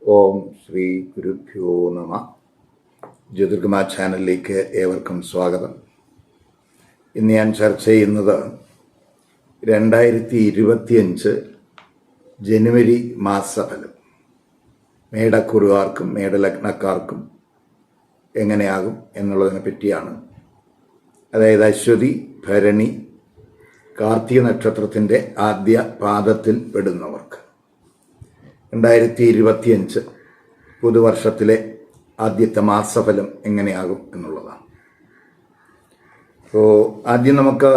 ഓം ശ്രീ ഗുരുഭ്യോ നമ. ജ്യോതിർഗമ ചാനലിലേക്ക് ഏവർക്കും സ്വാഗതം. ഇന്ന് ഞാൻ ചർച്ച ചെയ്യുന്നത് 2025 ജനുവരി മാസഫലം മേടക്കുറുകാർക്കും മേടലഗ്നക്കാർക്കും എങ്ങനെയാകും എന്നുള്ളതിനെ പറ്റിയാണ്. അതായത് അശ്വതി, ഭരണി, കാർത്തിക നക്ഷത്രത്തിൻ്റെ ആദ്യ പാദത്തിൽ പെടുന്നവർക്ക് 2025 പുതുവർഷത്തിലെ ആദ്യത്തെ മാസഫലം എങ്ങനെയാകും എന്നുള്ളതാണ്. അപ്പോൾ ആദ്യം നമുക്ക്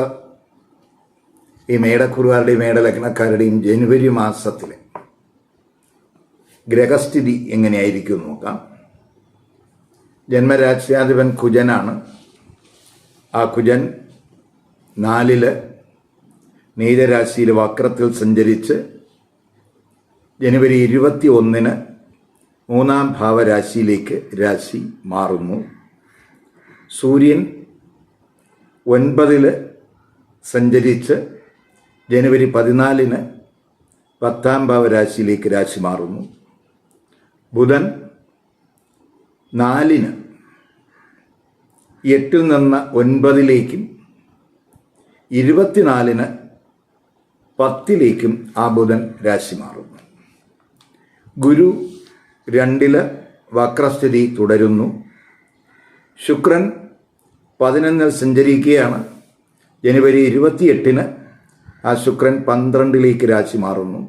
ഈ മേടക്കുറുകാരുടെയും മേടലഗ്നക്കാരുടെയും ജനുവരി മാസത്തിലെ ഗ്രഹസ്ഥിതി എങ്ങനെയായിരിക്കും നോക്കാം. ജന്മരാശ്യാധിപൻ കുജനാണ്. ആ കുജൻ 4 നീചരാശിയിൽ വക്രത്തിൽ സഞ്ചരിച്ച് ജനുവരി 21 3-ാം ഭാവരാശിയിലേക്ക് രാശി മാറുന്നു. സൂര്യൻ 9 സഞ്ചരിച്ച് ജനുവരി 14 10-ാം ഭാവരാശിയിലേക്ക് രാശി മാറുന്നു. ബുധൻ 4 8 നിന്ന് 9 24 10 ആ ബുധൻ രാശി മാറുന്നു. ഗുരു 2 വക്രസ്ഥിതി തുടരുന്നു. ശുക്രൻ 11 സഞ്ചരിക്കുകയാണ്. ജനുവരി 28 ആ ശുക്രൻ 12 രാശി മാറുന്നു.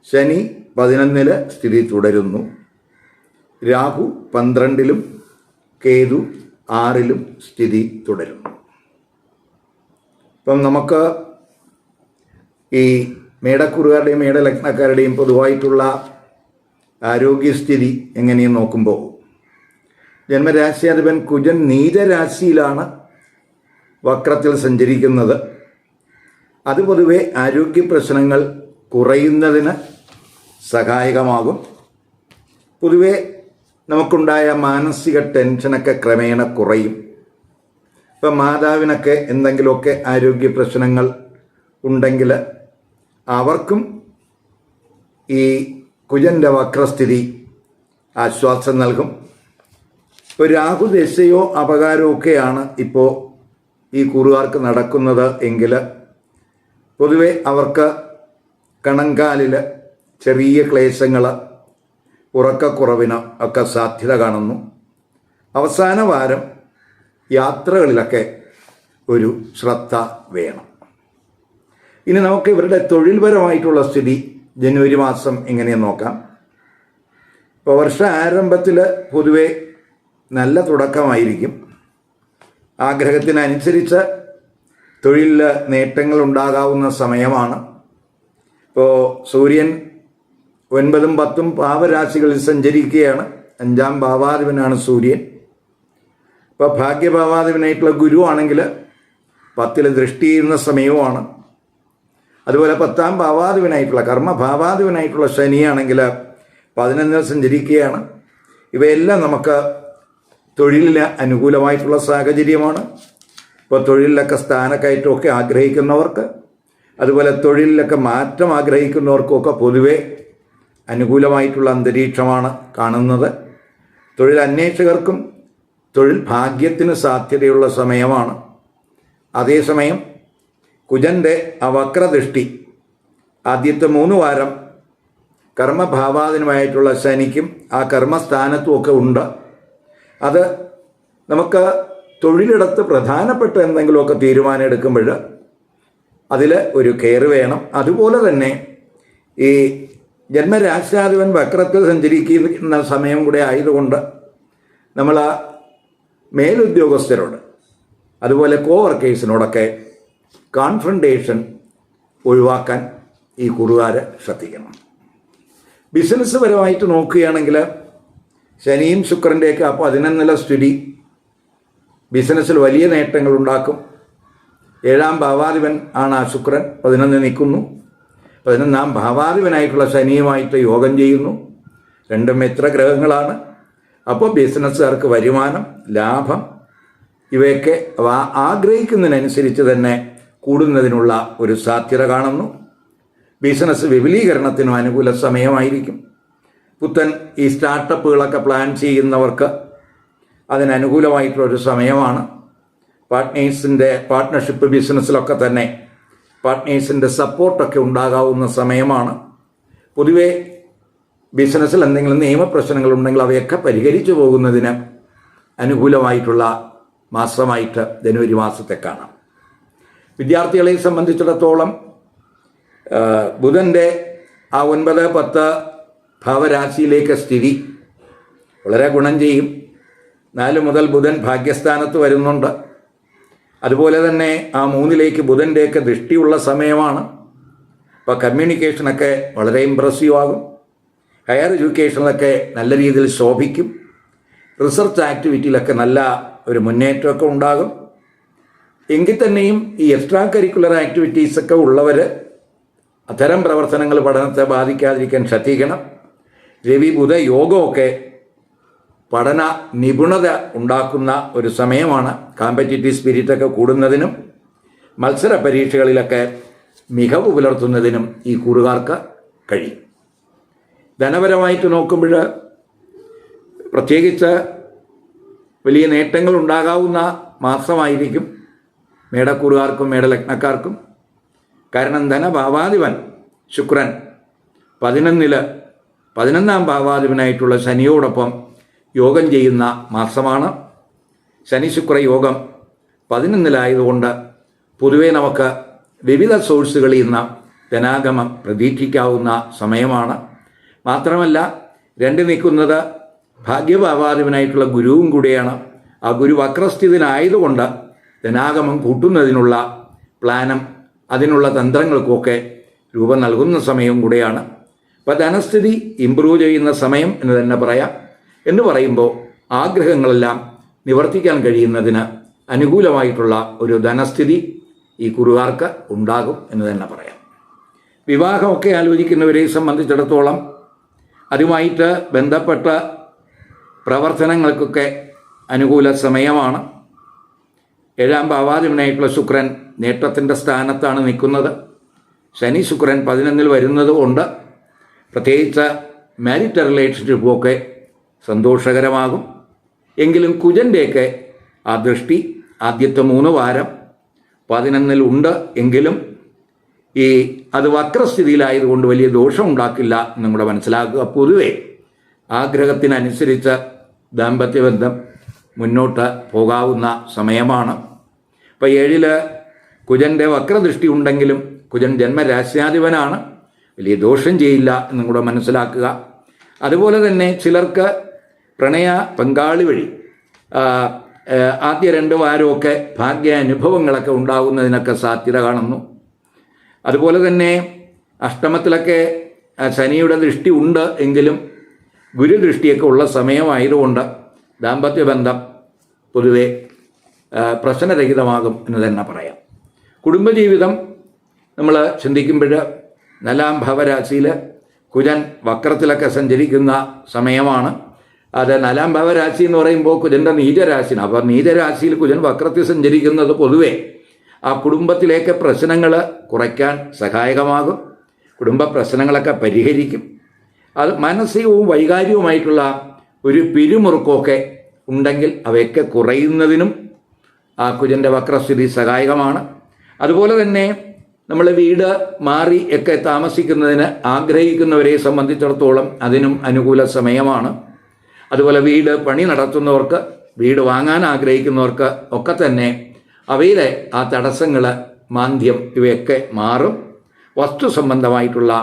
ശനി 11 സ്ഥിതി തുടരുന്നു. രാഹു 12 കേതു 6 സ്ഥിതി തുടരുന്നു. ഇപ്പം നമുക്ക് ഈ മേടക്കുറുകാരുടെയും മേടലഗ്നക്കാരുടെയും പൊതുവായിട്ടുള്ള ആരോഗ്യസ്ഥിതി എങ്ങനെയും നോക്കുമ്പോൾ ജന്മരാശ്യാധിപൻ കുജൻ നീചരാശിയിലാണ് വക്രത്തിൽ സഞ്ചരിക്കുന്നത്. അത് പൊതുവെ ആരോഗ്യ പ്രശ്നങ്ങൾ കുറയുന്നതിന് സഹായകമാകും. പൊതുവെ നമുക്കുണ്ടായ മാനസിക ടെൻഷനൊക്കെ ക്രമേണ കുറയും. ഇപ്പം മാതാവിനൊക്കെ എന്തെങ്കിലുമൊക്കെ ആരോഗ്യ പ്രശ്നങ്ങൾ ഉണ്ടെങ്കിൽ അവർക്കും ഈ കുജൻ്റെ വക്രസ്ഥിതി ആശ്വാസം നൽകും. ഇപ്പോൾ രാഹുദശയോ അപകാരമോ ഒക്കെയാണ് ഇപ്പോൾ ഈ കുറുകാർക്ക് നടക്കുന്നത് എങ്കിൽ പൊതുവെ അവർക്ക് കണങ്കാലിൽ ചെറിയ ക്ലേശങ്ങൾ, ഉറക്കക്കുറവിന് ഒക്കെ സാധ്യത കാണുന്നു. അവസാന വാരം യാത്രകളിലൊക്കെ ഒരു ശ്രദ്ധ വേണം. ഇനി നമുക്ക് ഇവരുടെ തൊഴിൽപരമായിട്ടുള്ള സ്ഥിതി ജനുവരി മാസം എങ്ങനെയെന്ന് നോക്കാം. ഇപ്പോൾ വർഷ ആരംഭത്തിൽ പൊതുവെ നല്ല തുടക്കമായിരിക്കും. ആഗ്രഹത്തിനനുസരിച്ച് തൊഴിലിൽ നേട്ടങ്ങൾ ഉണ്ടാകാവുന്ന സമയമാണ്. ഇപ്പോൾ സൂര്യൻ 9-ഉം 10-ഉം ഭാവരാശികളിൽ സഞ്ചരിക്കുകയാണ്. 5-ാം ഭാവാധിപനാണ് സൂര്യൻ. ഇപ്പോൾ ഭാഗ്യഭാവാധിപനായിട്ടുള്ള ഗുരു ആണെങ്കിൽ 10-ൽ ദൃഷ്ടി ചെയ്യുന്ന സമയവുമാണ്. അതുപോലെ 10-ാം ഭാവാധിപനായിട്ടുള്ള കർമ്മഭാവാധിപനായിട്ടുള്ള ശനിയാണെങ്കിൽ 11 സഞ്ചരിക്കുകയാണ്. ഇവയെല്ലാം നമുക്ക് തൊഴിലിന് അനുകൂലമായിട്ടുള്ള സാഹചര്യമാണ്. ഇപ്പോൾ തൊഴിലിലൊക്കെ സ്ഥാനക്കയറ്റമൊക്കെ ആഗ്രഹിക്കുന്നവർക്ക്, അതുപോലെ തൊഴിലിലൊക്കെ മാറ്റം ആഗ്രഹിക്കുന്നവർക്കൊക്കെ പൊതുവെ അനുകൂലമായിട്ടുള്ള അന്തരീക്ഷമാണ് കാണുന്നത്. തൊഴിൽ അന്വേഷകർക്കും തൊഴിൽ ഭാഗ്യത്തിന് സാധ്യതയുള്ള സമയമാണ്. അതേസമയം കുജൻ്റെ ആ വക്രദൃഷ്ടി ആദ്യത്തെ 3 വാരം കർമ്മഭാവാധീനമായിട്ടുള്ള ശനിക്കും ആ കർമ്മസ്ഥാനത്തുമൊക്കെ ഉണ്ട്. അത് നമുക്ക് തൊഴിലിടത്ത് പ്രധാനപ്പെട്ട എന്തെങ്കിലുമൊക്കെ തീരുമാനം എടുക്കുമ്പോൾ അതിൽ ഒരു കെയർ വേണം. അതുപോലെ തന്നെ ഈ ജന്മരാശ്യാധിപൻ വക്രത്തിൽ സഞ്ചരിക്കുന്ന സമയം കൂടെ ആയതുകൊണ്ട് നമ്മൾ ആ മേലുദ്യോഗസ്ഥരോട് അതുപോലെ കോവർക്കേഴ്സിനോടൊക്കെ കോൺഫ്രണ്ടേഷൻ ഒഴിവാക്കാൻ ഈ കുറുകാർ ശ്രദ്ധിക്കണം. ബിസിനസ് പരമായിട്ട് നോക്കുകയാണെങ്കിൽ ശനിയും ശുക്രൻ്റെയൊക്കെ 11 സ്ഥിതി ബിസിനസ്സിൽ വലിയ നേട്ടങ്ങൾ ഉണ്ടാക്കും. 7-ാം ഭാവാധിപൻ ആണ് ആ ശുക്രൻ. 11 നിൽക്കുന്നു. 11-ാം ഭാവാധിപനായിട്ടുള്ള ശനിയുമായിട്ട് യോഗം ചെയ്യുന്നു. 2 മിത്രഗ്രഹങ്ങളാണ്. അപ്പോൾ ബിസിനസ്സുകാർക്ക് വരുമാനം, ലാഭം ഇവയൊക്കെ ആഗ്രഹിക്കുന്നതിനനുസരിച്ച് തന്നെ കൂടുന്നതിനുള്ള ഒരു സാധ്യത കാണുന്നു. ബിസിനസ് വിപുലീകരണത്തിനും അനുകൂല സമയമായിരിക്കും. പുത്തൻ ഈ സ്റ്റാർട്ടപ്പുകളൊക്കെ പ്ലാൻ ചെയ്യുന്നവർക്ക് അതിനനുകൂലമായിട്ടുള്ളൊരു സമയമാണ്. പാർട്ട്ണർഷിപ്പ് ബിസിനസ്സിലൊക്കെ തന്നെ പാർട്ട്നേഴ്സിൻ്റെ സപ്പോർട്ടൊക്കെ ഉണ്ടാകാവുന്ന സമയമാണ്. പൊതുവെ ബിസിനസ്സിൽ എന്തെങ്കിലും നിയമപ്രശ്നങ്ങളുണ്ടെങ്കിൽ അവയൊക്കെ പരിഹരിച്ചു പോകുന്നതിന് അനുകൂലമായിട്ടുള്ള മാസമായിട്ട് ജനുവരി മാസത്തെ കാണാം. വിദ്യാർത്ഥികളെ സംബന്ധിച്ചിടത്തോളം ബുധൻ്റെ ആ 9, 10 ഭാവരാശിയിലേക്ക് സ്ഥിതി വളരെ ഗുണം ചെയ്യും. 4 മുതൽ ബുധൻ ഭാഗ്യസ്ഥാനത്ത് വരുന്നുണ്ട്. അതുപോലെ തന്നെ ആ 3ലേക്ക് ബുധൻ്റെയൊക്കെ ദൃഷ്ടിയുള്ള സമയമാണ്. അപ്പോൾ കമ്മ്യൂണിക്കേഷനൊക്കെ വളരെ ഇമ്പ്രസീവ് ആകും. ഹയർ എഡ്യൂക്കേഷനിലൊക്കെ നല്ല രീതിയിൽ ശോഭിക്കും. റിസർച്ച് ആക്ടിവിറ്റിയിലൊക്കെ നല്ല ഒരു മുന്നേറ്റമൊക്കെ ഉണ്ടാകും. എങ്കിൽ തന്നെയും ഈ എക്സ്ട്രാ കരിക്കുലർ ആക്ടിവിറ്റീസൊക്കെ ഉള്ളവർ അത്തരം പ്രവർത്തനങ്ങൾ പഠനത്തെ ബാധിക്കാതിരിക്കാൻ ശ്രദ്ധിക്കണം. രവി ബുധ യോഗമൊക്കെ പഠന നിപുണത ഉണ്ടാക്കുന്ന ഒരു സമയമാണ്. കോമ്പറ്റീറ്റീവ് സ്പിരിറ്റൊക്കെ കൂടുന്നതിനും മത്സര പരീക്ഷകളിലൊക്കെ മികവ് പുലർത്തുന്നതിനും ഈ കൂറുകാർക്ക് കഴിയും. ധനപരമായിട്ട് നോക്കുമ്പോൾ പ്രത്യേകിച്ച് വലിയ നേട്ടങ്ങൾ ഉണ്ടാകാവുന്ന മാസമായിരിക്കും മേടക്കൂറുകാർക്കും മേടലഗ്നക്കാർക്കും. കാരണം ധനഭാവാധിപൻ ശുക്രൻ 11ാം ഭാവാധിപനായിട്ടുള്ള ശനിയോടൊപ്പം യോഗം ചെയ്യുന്ന മാസമാണ്. ശനി ശുക്ര യോഗം 11 പൊതുവെ നമുക്ക് വിവിധ സോഴ്സുകളിൽ നിന്ന് ധനാഗമം പ്രതീക്ഷിക്കാവുന്ന സമയമാണ്. മാത്രമല്ല 2 നിൽക്കുന്നത് ഭാഗ്യഭാവാധിപനായിട്ടുള്ള ഗുരുവും കൂടിയാണ്. ആ ഗുരു വക്രസ്ഥിതനായതുകൊണ്ട് ധനാഗമം കൂട്ടുന്നതിനുള്ള പ്ലാനും അതിനുള്ള തന്ത്രങ്ങൾക്കുമൊക്കെ രൂപം നൽകുന്ന സമയവും കൂടെയാണ്. അപ്പോൾ ധനസ്ഥിതി ഇമ്പ്രൂവ് ചെയ്യുന്ന സമയം എന്ന് തന്നെ പറയാം. എന്ന് പറയുമ്പോൾ ആഗ്രഹങ്ങളെല്ലാം നിവർത്തിക്കാൻ കഴിയുന്നതിന് അനുകൂലമായിട്ടുള്ള ഒരു ധനസ്ഥിതി ഈ കുറുകാർക്ക് ഉണ്ടാകും എന്ന് തന്നെ പറയാം. വിവാഹമൊക്കെ ആലോചിക്കുന്നവരെ സംബന്ധിച്ചിടത്തോളം അതുമായിട്ട് ബന്ധപ്പെട്ട പ്രവർത്തനങ്ങൾക്കൊക്കെ അനുകൂല സമയമാണ്. 7ാം ഭാവാധിപനായിട്ടുള്ള ശുക്രൻ നേട്ടത്തിൻ്റെ സ്ഥാനത്താണ് നിൽക്കുന്നത്. ശനി ശുക്രൻ 11 വരുന്നത് കൊണ്ട് പ്രത്യേകിച്ച് മാരിറ്റൽ റിലേഷൻഷിപ്പൊക്കെ സന്തോഷകരമാകും. എങ്കിലും കുജൻ്റെയൊക്കെ ആ ദൃഷ്ടി ആദ്യത്തെ 3 വാരം 11 ഉണ്ട് എങ്കിലും അത് വക്രസ്ഥിതിയിലായതുകൊണ്ട് വലിയ ദോഷമുണ്ടാക്കില്ല എന്നും കൂടെ മനസ്സിലാക്കുക. പൊതുവെ ആഗ്രഹത്തിനനുസരിച്ച് ദാമ്പത്യബന്ധം മുന്നോട്ട് പോകാവുന്ന സമയമാണ്. ഇപ്പോൾ 7 കുജൻ്റെ വക്രദൃഷ്ടി ഉണ്ടെങ്കിലും കുജൻ ജന്മരാശ്യാധിപനാണ്, വലിയ ദോഷം ചെയ്യില്ല എന്നും കൂടെ മനസ്സിലാക്കുക. അതുപോലെ തന്നെ ചിലർക്ക് പ്രണയ പങ്കാളി വഴി ആദ്യ 2 വാരമൊക്കെ ഭാഗ്യാനുഭവങ്ങളൊക്കെ ഉണ്ടാകുന്നതിനൊക്കെ സാധ്യത കാണുന്നു. അതുപോലെ തന്നെ അഷ്ടമത്തിലൊക്കെ ശനിയുടെ ദൃഷ്ടി ഉണ്ട് എങ്കിലും ഗുരുദൃഷ്ടിയൊക്കെ ഉള്ള സമയമായതുകൊണ്ട് ദാമ്പത്യബന്ധം പൊതുവെ പ്രശ്നരഹിതമാകും എന്ന് തന്നെ പറയാം. കുടുംബജീവിതം നമ്മൾ ചിന്തിക്കുമ്പോൾ 4ാം ഭാവരാശിയിൽ കുജൻ വക്രത്തിലൊക്കെ സഞ്ചരിക്കുന്ന സമയമാണ്. അത് 4ാം ഭാവരാശി എന്ന് പറയുമ്പോൾ കുജൻ്റെ നീചരാശിയാണ്. അപ്പോൾ നീചരാശിയിൽ കുജൻ വക്രത്തിൽ സഞ്ചരിക്കുന്നത് പൊതുവെ ആ കുടുംബത്തിലേക്ക് പ്രശ്നങ്ങൾ കുറയ്ക്കാൻ സഹായകമാകും. കുടുംബ പ്രശ്നങ്ങളൊക്കെ പരിഹരിക്കും. അത് മാനസികവും വൈകാരികവുമായിട്ടുള്ള ഒരു പിരിമുറുക്കമൊക്കെ ഉണ്ടെങ്കിൽ അവയൊക്കെ കുറയുന്നതിനും ആ കുജൻ്റെ വക്രസ്ഥിതി സഹായകമാണ്. അതുപോലെ തന്നെ നമ്മൾ വീട് മാറി ഒക്കെ താമസിക്കുന്നതിന് ആഗ്രഹിക്കുന്നവരെ സംബന്ധിച്ചിടത്തോളം അതിനും അനുകൂല സമയമാണ്. അതുപോലെ വീട് പണി നടത്തുന്നവർക്ക്, വീട് വാങ്ങാൻ ആഗ്രഹിക്കുന്നവർക്ക് ഒക്കെ തന്നെ അവയിലെ ആ തടസ്സങ്ങൾ, മാന്ദ്യം ഇവയൊക്കെ മാറും. വസ്തു സംബന്ധമായിട്ടുള്ള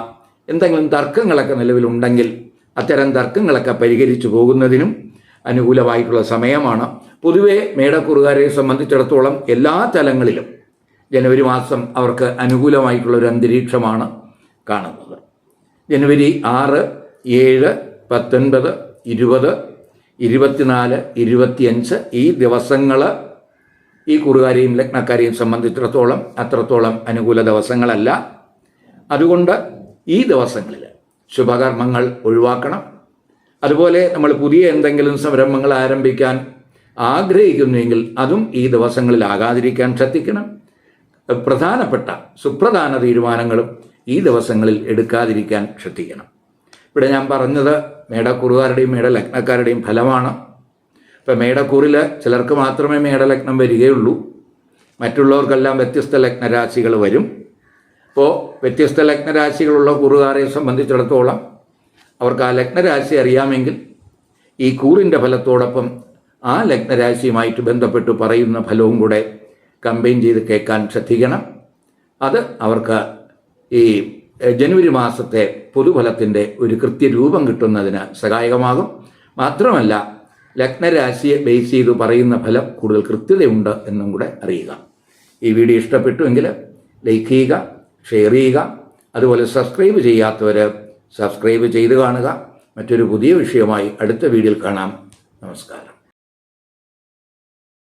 എന്തെങ്കിലും തർക്കങ്ങളൊക്കെ നിലവിലുണ്ടെങ്കിൽ അത്തരം തർക്കങ്ങളൊക്കെ പരിഹരിച്ചു പോകുന്നതിനും അനുകൂലമായിട്ടുള്ള സമയമാണ്. പൊതുവെ മേടക്കുറുകാരെ സംബന്ധിച്ചിടത്തോളം എല്ലാ തലങ്ങളിലും ജനുവരി മാസം അവർക്ക് അനുകൂലമായിട്ടുള്ളൊരു അന്തരീക്ഷമാണ് കാണുന്നത്. ജനുവരി 6, 7, 19, 20, 24, 25 ഈ ദിവസങ്ങൾ ഈ കുറുകാരെയും ലഗ്നക്കാരെയും സംബന്ധിച്ചിടത്തോളം അത്രത്തോളം അനുകൂല ദിവസങ്ങളല്ല. അതുകൊണ്ട് ഈ ദിവസങ്ങളിൽ ശുഭകർമ്മങ്ങൾ ഒഴിവാക്കണം. അതുപോലെ നമ്മൾ പുതിയ എന്തെങ്കിലും സംരംഭങ്ങൾ ആരംഭിക്കാൻ ആഗ്രഹിക്കുന്നുവെങ്കിൽ അതും ഈ ദിവസങ്ങളിലാകാതിരിക്കാൻ ശ്രദ്ധിക്കണം. പ്രധാനപ്പെട്ട സുപ്രധാന തീരുമാനങ്ങളും ഈ ദിവസങ്ങളിൽ എടുക്കാതിരിക്കാൻ ശ്രദ്ധിക്കണം. ഇവിടെ ഞാൻ പറഞ്ഞത് മേടക്കൂറുകാരുടെയും മേടലഗ്നക്കാരുടെയും ഫലമാണ്. ഇപ്പം മേടക്കൂറിൽ ചിലർക്ക് മാത്രമേ മേടലഗ്നം വരികയുള്ളൂ, മറ്റുള്ളവർക്കെല്ലാം വ്യത്യസ്ത ലഗ്നരാശികൾ വരും. അപ്പോൾ വ്യത്യസ്ത ലഗ്നരാശികളുള്ള കൂറുകാരെ സംബന്ധിച്ചിടത്തോളം അവർക്ക് ആ ലഗ്നരാശി അറിയാമെങ്കിൽ ഈ കൂറിൻ്റെ ഫലത്തോടൊപ്പം ആ ലഗ്നരാശിയുമായിട്ട് ബന്ധപ്പെട്ട് പറയുന്ന ഫലവും കൂടെ കമ്പൈൻ ചെയ്ത് കേൾക്കാൻ ശ്രദ്ധിക്കണം. അത് അവർക്ക് ഈ ജനുവരി മാസത്തെ പൊതുഫലത്തിൻ്റെ ഒരു കൃത്യരൂപം കിട്ടുന്നതിന് സഹായകമാകും. മാത്രമല്ല ലഗ്നരാശിയെ ബേസ് ചെയ്ത് പറയുന്ന ഫലം കൂടുതൽ കൃത്യതയുണ്ട് എന്നും കൂടെ അറിയുക. ഈ വീഡിയോ ഇഷ്ടപ്പെട്ടുവെങ്കിൽ ലൈക്ക് ചെയ്യുക, ഷെയർ ചെയ്യുക. അതുപോലെ സബ്സ്ക്രൈബ് ചെയ്യാത്തവർ സബ്സ്ക്രൈബ് ചെയ്ത് കാണുക. മറ്റൊരു പുതിയ വിഷയമായി അടുത്ത വീഡിയോയിൽ കാണാം. നമസ്കാരം.